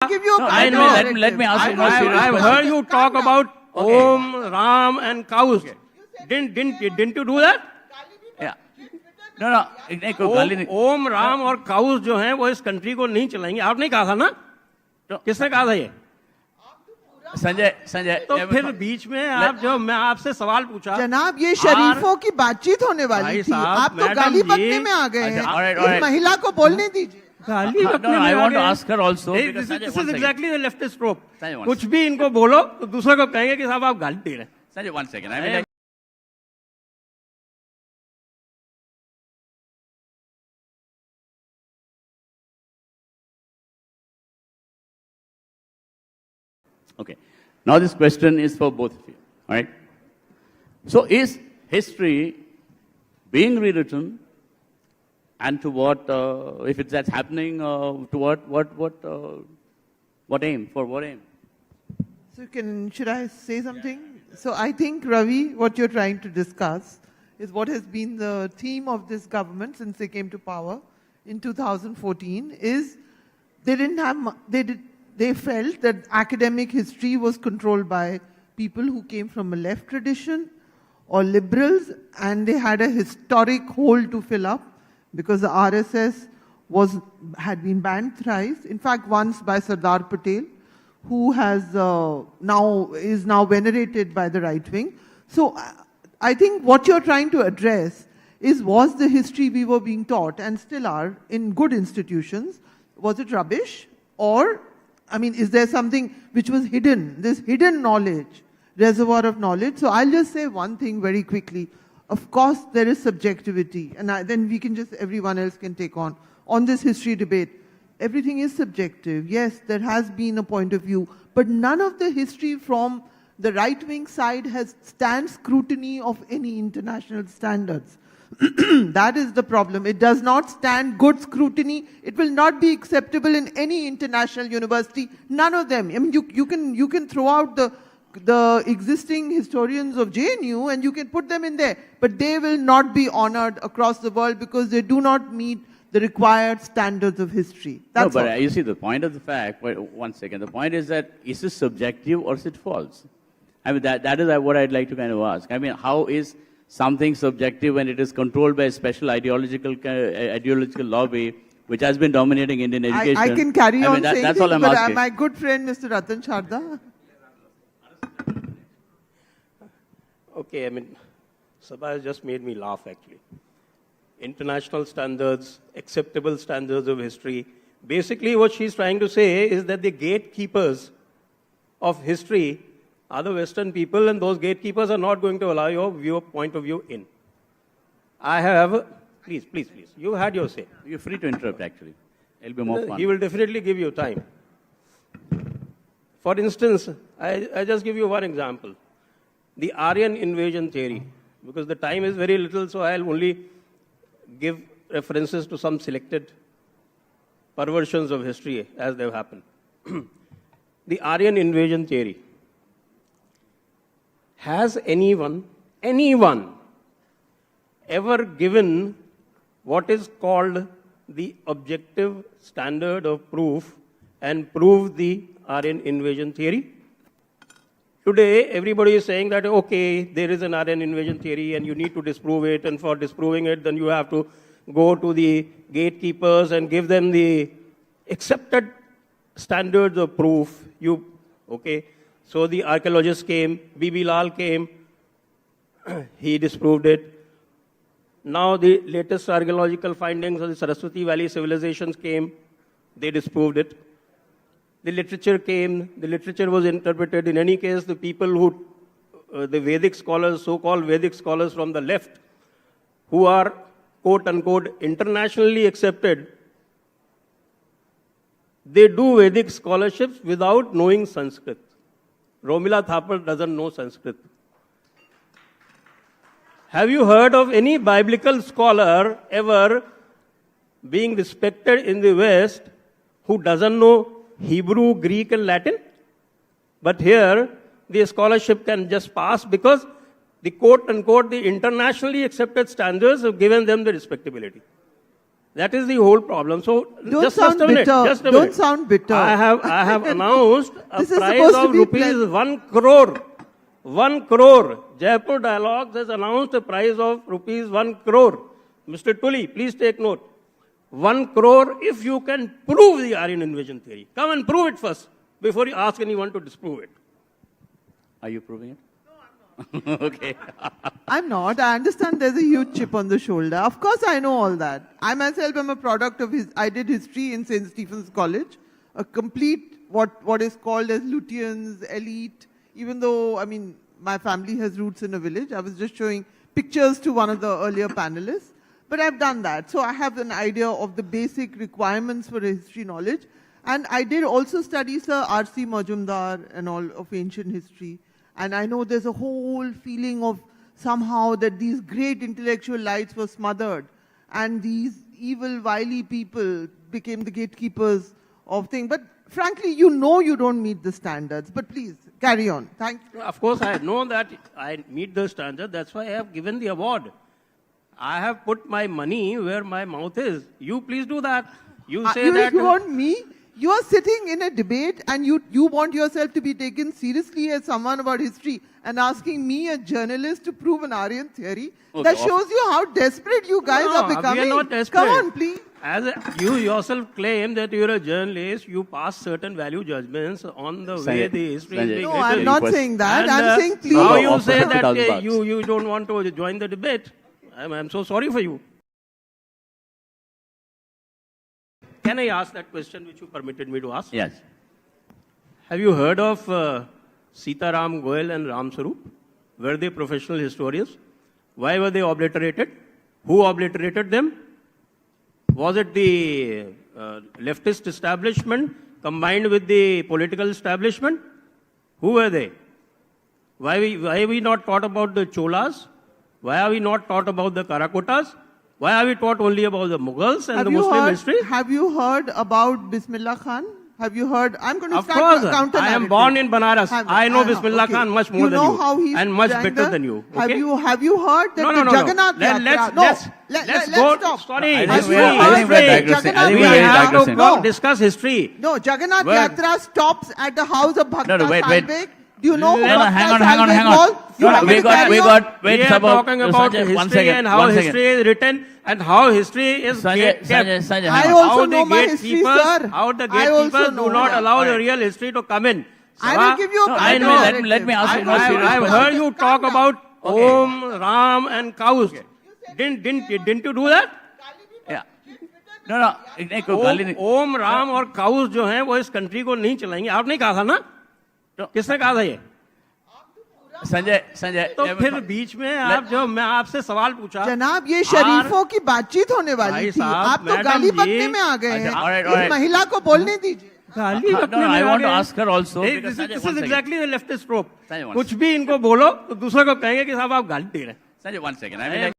give you a I know. Let me ask you more serious I've question. heard you talk about Om, Ram, and cows. Didn't you do that? Yeah. No. नहीं कोई गाली नहीं. ओम राम और cows जो हैं वो इस country को नहीं चलाएंगे. आपने कहा था ना? किसने कहा था ये? संजय. तो फिर बीच में आप जो मैं आपसे सवाल पूछा. जनाब, ये शरीफों की बातचीत होने वाली भाई थी. साहब, आप तो मैडम गाली जी. बकने में आ गए हैं. alright. इस महिला को बोलने दीजिए. गाली No, बकने में I आ want to गए. ask her also. Hey, because this Sanjay, is one second. exactly the leftist trope. Sanjay, one कुछ भी इनको बोलो तो दूसरे को कहेंगे कि साहब आप गाली दे रहे हैं. Sanjay, 1 second. I mean, okay. Now this question is for both of you. All right. So is history being rewritten, and to what? If it's that's happening, to what aim? For what aim? So should I say something? So I think, Ravi, what you're trying to discuss is what has been the theme of this government since they came to power in 2014 is they felt that academic history was controlled by people who came from a left tradition or liberals, and they had a historic hole to fill up because the RSS had been banned thrice. In fact, once by Sardar Patel, who has is now venerated by the right wing. So I think what you're trying to address was the history we were being taught and still are in good institutions, was it rubbish? Or, I mean, is there something which was hidden, this hidden knowledge, reservoir of knowledge? So I'll just say one thing very quickly. Of course, there is subjectivity, and then we can everyone else can take on this history debate. Everything is subjective. Yes, there has been a point of view, but none of the history from the right-wing side stands scrutiny of any international standards. That is the problem. It does not stand good scrutiny. It will not be acceptable in any international university. None of them. I mean, you can throw out the existing historians of JNU and you can put them in there, but they will not be honored across the world because they do not meet the required standards of history. That's no, but all. You see, the point of the fact, wait, 1 second, the point is that is it subjective or is it false? I mean, that is what I'd like to kind of ask. I mean, how is something subjective when it is controlled by a special ideological lobby which has been dominating Indian education? I can carry on saying that's things, all I'm but asking. my good friend Mr. Ratan Sharda. Okay, I mean, Sabha has just made me laugh actually. International standards, acceptable standards of history. Basically, what she's trying to say is that the gatekeepers of history are the Western people, and those gatekeepers are not going to allow your point of view in. I have, please, you had your say. You're free to interrupt, actually. It'll be more fun. He will definitely give you time. For instance, I just give you one example. The Aryan invasion theory, because the time is very little, so I'll only give references to some selected perversions of history as they've happened. The Aryan invasion theory. Has anyone ever given what is called the objective standard of proof and proved the Aryan invasion theory? Today, everybody is saying that, okay, there is an Aryan invasion theory and you need to disprove it, and for disproving it, then you have to go to the gatekeepers and give them the accepted standards of proof. Okay? So the archaeologists came, B.B. Lal came, he disproved it. Now the latest archaeological findings of the Saraswati Valley civilizations came, they disproved it. The literature came, the literature was interpreted. In any case, the people who, the Vedic scholars, so-called Vedic scholars from the left, who are, quote-unquote, internationally accepted, they do Vedic scholarships without knowing Sanskrit. Romila Thapar doesn't know Sanskrit. Have you heard of any biblical scholar ever being respected in the West who doesn't know Hebrew, Greek, and Latin? But here, the scholarship can just pass because the quote-unquote, the internationally accepted standards have given them the respectability. That is the whole problem. So Don't just sound a minute. bitter. Just a Don't minute. sound bitter. I have announced a This is prize supposed to of be rupees 1 crore. 1 crore. Jaipur Dialogues has announced a prize of rupees 1 crore. Mr. Tully, please take note. 1 crore if you can prove the Aryan invasion theory. Come and prove it first before you ask anyone to disprove it. Are you proving it? No, I'm not. Okay. I'm not. I understand there's a huge chip on the shoulder. Of course, I know all that. I myself am a product of I did history in St. Stephen's College, a complete what is called as Lutyens, elite. Even though, I mean, my family has roots in a village. I was just showing pictures to one of the earlier panelists. But I've done that. So I have an idea of the basic requirements for a history knowledge. And I did also study Sir R.C. Majumdar and all of ancient history. And I know there's a whole feeling of somehow that these great intellectual lights were smothered and these evil, wily people became the gatekeepers of things. But frankly, you know you don't meet the standards. But please, carry on. Thank you. Of course, I know that I meet the standard. That's why I have given the award. I have put my money where my mouth is. You please do that. You say that. You want me? You are sitting in a debate and you want yourself to be taken seriously as someone about history and asking me, a journalist, to prove an Aryan theory. Okay, That shows you how desperate you guys No, are becoming. We are not desperate. Come on, please. You yourself claim that you're a journalist, you pass certain value judgments on the way Sanjay, the history Sanjay. is being No, written. I'm not Request. saying that. And, I'm saying please. Now No, you offer say that 50,000 bucks. you don't want to join the debate. I'm so sorry for you. Can I ask that question which you permitted me to ask? Yes. Have you heard of Sitaram Goel and Ram Sarup? Were they professional historians? Why were they obliterated? Who obliterated them? Was it the leftist establishment combined with the political establishment? Who were they? Why are we not taught about the Cholas? Why are we not taught about the Karakotas? Why are we taught only about the Mughals and the Muslim history? Have you heard about Bismillah Khan? Have you heard? I'm going to Of start course, counter I am born in Banaras. I know Bismillah Khan much more than you, how he's and much behind better the- than you. Have Okay? you heard that the Jagannath Yatra? Let's go. Stop. Sorry, I think Have we you are- I heard think we are that digressing. I Jagannath think We we are have digressing. to discuss history. No, Jagannath Well- Yatra stops at the house of Bhakta No, wait. Salvek. Do you know who No, no, Bhakta hang on. Salvek was? You No, want me we to carry on? got, We wait, are Sabha, talking about Sanjay, one history second, and how one second. history is written and how history is Sanjay, kept. Sanjay, I hang on. also How know the my history, gatekeepers, sir. how the I also gatekeepers know. do not allow the Alright. real history to come in. I will give you a I know. counter Let me ask you narrative. a serious I've question. heard you talk about Om, Ram, and cows. Didn't you do that? Yeah. No, नहीं कोई गाली नहीं. ओम राम और cows जो हैं वो इस country को नहीं चलाएंगे. आपने कहा था ना? किसने कहा था ये? संजय, तो फिर बीच में आप जो मैं आपसे सवाल पूछा. जनाब, ये शरीफों की बातचीत होने वाली भाई थी. साहब, आप तो मैडम, गाली ये- बकने में आ गए हैं. alright, इस alright. महिला को बोलने दीजिए. गाली No, बकने no, में I आ want to गए. ask her also. Hey, because this Sanjay, is one second. exactly the leftist trope. Sanjay, one कुछ भी इनको बोलो तो दूसरे को कहेंगे कि साहब आप गाली दे रहे हैं. Sanjay, one second. I mean,